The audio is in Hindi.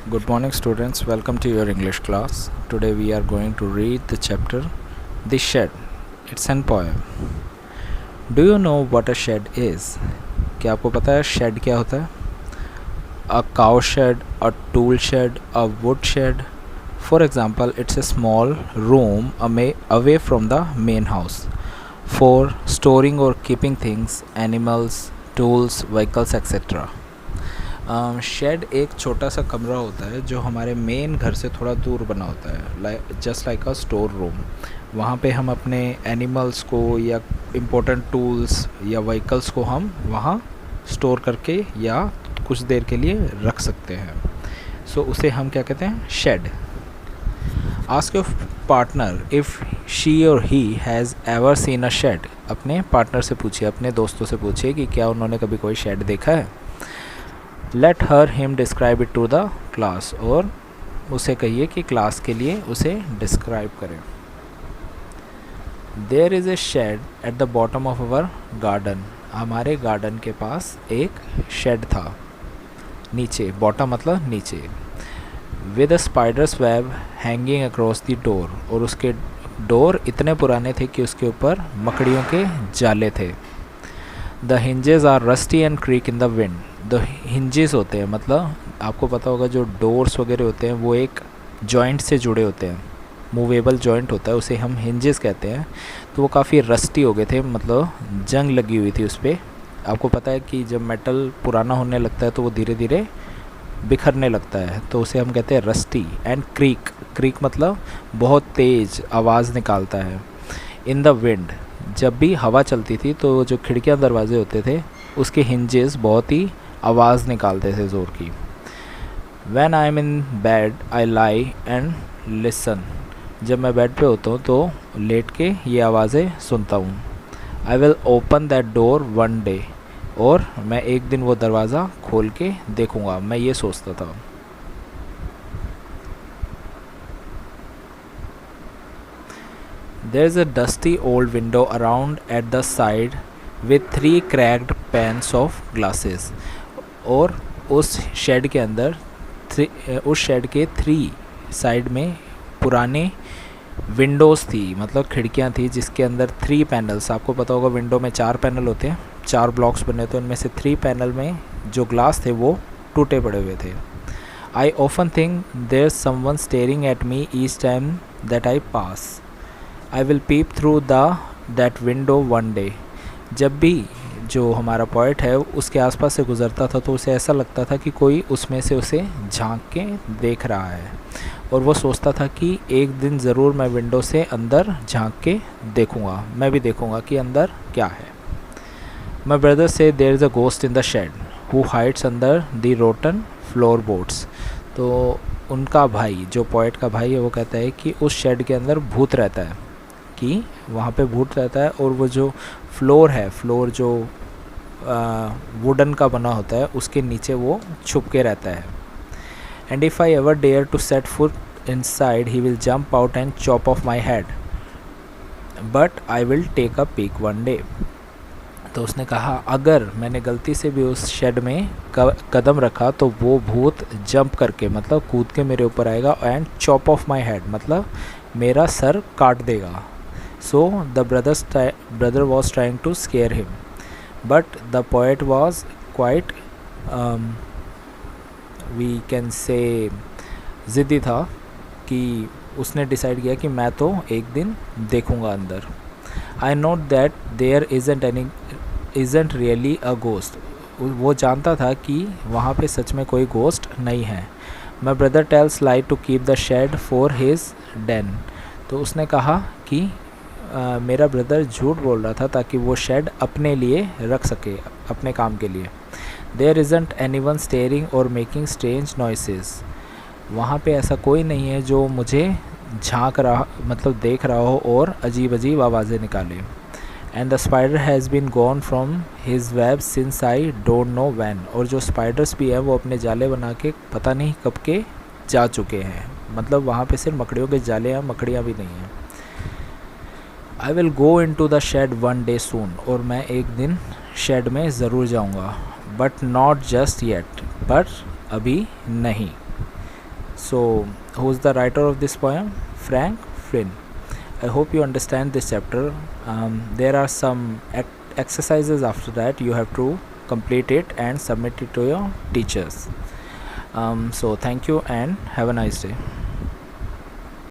Good morning, students. Welcome to your English class. Today we are going to read the chapter The Shed. It's an poem. Do you know what a shed is? क्या आपको पता है shed क्या होता है? A cow shed, a tool shed, a wood shed. For example, it's a small room away from the main house for storing or keeping things, animals, tools, vehicles, etc. Shed एक छोटा सा कमरा होता है जो हमारे मेन घर से थोड़ा दूर बना होता है, जस्ट लाइक अ स्टोर रूम। वहाँ पे हम अपने एनिमल्स को या इम्पोर्टेंट टूल्स या व्हीकल्स को हम वहाँ स्टोर करके या कुछ देर के लिए रख सकते हैं। सो उसे हम क्या कहते हैं? Shed. Ask your partner if she or he has ever seen a shed. अपने पार्टनर से पूछिए, अपने दोस्तों से पूछिए कि क्या उन्होंने कभी कोई शेड देखा है। Let her him describe it to the class. और उसे कहिए कि क्लास के लिए उसे डिस्क्राइब करें। There is a shed at the bottom of our garden. हमारे गार्डन के पास एक शेड था, नीचे, बॉटम मतलब नीचे। With a spider's web hanging across the door. और उसके डोर इतने पुराने थे कि उसके ऊपर मकड़ियों के जाले थे। The hinges are rusty and creak in the wind. The hinges होते हैं, मतलब आपको पता होगा जो डोर्स वगैरह होते हैं वो एक जॉइंट से जुड़े होते हैं, मूवेबल जॉइंट होता है, उसे हम हिंजेस कहते हैं। तो वो काफ़ी रस्टी हो गए थे, मतलब जंग लगी हुई थी उस पर। आपको पता है कि जब मेटल पुराना होने लगता है तो वो धीरे धीरे बिखरने लगता है, तो उसे हम कहते हैं रस्टी। एंड क्रीक, क्रीक मतलब बहुत तेज़ आवाज़ निकालता है। इन द विंड, जब भी हवा चलती थी तो जो खिड़कियां दरवाजे होते थे उसके हिंजेस बहुत ही आवाज़ निकालते थे ज़ोर की। When I am in bed I lie and listen। जब मैं बेड पे होता हूँ तो लेट के ये आवाज़ें सुनता हूँ। I will open that door one day। और मैं एक दिन वो दरवाज़ा खोल के देखूँगा, मैं ये सोचता था। There is a dusty old window around at the side with 3 cracked panes of glasses। और उस शेड के अंदर उस शेड के 3 साइड में पुराने विंडोज़ थी, मतलब खिड़कियां थी जिसके अंदर 3 पैनल्स। आपको पता होगा विंडो में 4 पैनल होते हैं, 4 ब्लॉक्स बने होते हैं, उनमें से 3 पैनल में जो ग्लास थे वो टूटे पड़े हुए थे। I often think there someone staring at me each time that I pass. I will peep through that window one day. जब भी जो हमारा पॉइंट है उसके आसपास से गुज़रता था तो उसे ऐसा लगता था कि कोई उसमें से उसे झांक के देख रहा है, और वो सोचता था कि एक दिन ज़रूर मैं विंडो से अंदर झांक के देखूंगा, मैं भी देखूंगा कि अंदर क्या है। My brother says there is a ghost in the shed who hides under the rotten floorboards. तो उनका भाई, जो पॉइंट का भाई है, वो कहता है कि उस शेड के अंदर भूत रहता है, कि वहाँ पे भूत रहता है, और वो जो फ्लोर है, फ्लोर जो वुडन का बना होता है उसके नीचे वो छुप के रहता है। And if I ever dare to set foot inside he will jump out and chop off my head, but I will take a peek one day. तो उसने कहा अगर मैंने गलती से भी उस शेड में कदम रखा तो वो भूत जंप करके, मतलब कूद के मेरे ऊपर आएगा, and chop off my head मतलब मेरा सर काट देगा। So the brother was trying to scare him, but the poet was quite we can say ज़िद्दी था कि उसने डिसाइड किया कि मैं तो एक दिन देखूंगा अंदर। I note that there isn't really a ghost। वो जानता था कि वहाँ पे सच में कोई गोस्ट नहीं है। My brother tells lie to keep the shed for his den। तो उसने कहा कि मेरा ब्रदर झूठ बोल रहा था ताकि वो शेड अपने लिए रख सके, अपने काम के लिए। There isn't anyone staring और मेकिंग स्ट्रेंज नॉइसेस। वहाँ पे ऐसा कोई नहीं है जो मुझे झांक रहा, मतलब देख रहा हो और अजीब अजीब आवाज़ें निकाले। And the spider has been gone from his web since I don't know when. और जो स्पाइडर्स भी हैं वो अपने जाले बना के पता नहीं कब के जा चुके हैं, मतलब वहाँ पे सिर्फ मकड़ियों के जाले हैं, मकड़ियाँ भी नहीं हैं। I will go into the shed one day soon. और मैं एक दिन शेड में ज़रूर जाऊँगा, बट नॉट जस्ट येट, पर अभी नहीं। So, who's the writer of this poem? Frank Flynn. I hope you understand this chapter. There are some exercises after that. You have to complete it and submit it to your teachers. So, thank you and have a nice day.